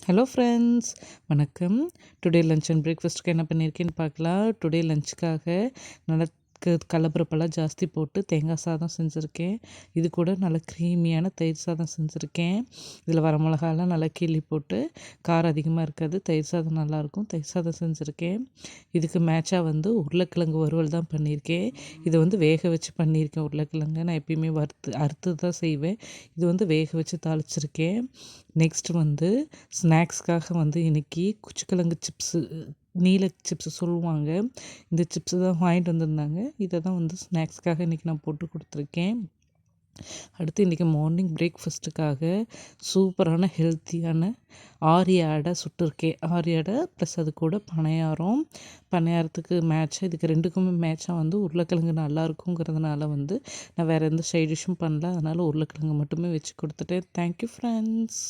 Hello friends, வணக்கம். Today lunch and பிரேக்ஃபாஸ்ட்டுக்கு என்ன பண்ணியிருக்கேன்னு பார்க்கலாம். டுடே லஞ்சுக்காக நல்லா கடலப்பருப்பெல்லாம் ஜாஸ்தி போட்டு தேங்காய் சாதம் செஞ்சுருக்கேன். இது கூட நல்லா க்ரீமியான தயிர் சாதம் செஞ்சுருக்கேன். இதில் வர மிளகாலாம் நல்லா கிள்ளி போட்டு, காரம் அதிகமாக இருக்காது, தயிர் சாதம் நல்லாயிருக்கும். தயிர் சாதம் செஞ்சுருக்கேன். இதுக்கு மேட்சாக உருளைக்கிழங்கு வறுவல் தான் பண்ணியிருக்கேன். இதை வேக வச்சு பண்ணியிருக்கேன். உருளைக்கிழங்கு நான் எப்பயுமே அறுத்து தான் செய்வேன். இது வேக வச்சு தாளிச்சிருக்கேன். நெக்ஸ்ட்டு ஸ்நாக்ஸ்க்காக இன்றைக்கி குச்சிக்கிழங்கு சிப்ஸு, நீல சிப்ஸு சொல்லுவாங்க. இந்த சிப்ஸு தான் வாங்கிட்டு வந்திருந்தாங்க. இதை தான் ஸ்நாக்ஸ்க்காக இன்றைக்கி நான் போட்டு கொடுத்துருக்கேன். அடுத்து இன்றைக்கி மார்னிங் பிரேக்ஃபாஸ்ட்டுக்காக சூப்பரான ஹெல்த்தியான ஆரிய அடை சுட்டிருக்கேன். ஆரிய அடை ப்ளஸ் அது கூட பணியாரம். பணியாரத்துக்கு மேட்சாக இதுக்கு ரெண்டுக்குமே மேட்சாக உருளைக்கிழங்கு நல்லாயிருக்குங்கிறதுனால நான் வேறு எந்த சைட் டிஷ்ஷும் பண்ணல. அதனால் உருளைக்கிழங்கு மட்டுமே வச்சு கொடுத்துட்டேன். Thank you friends.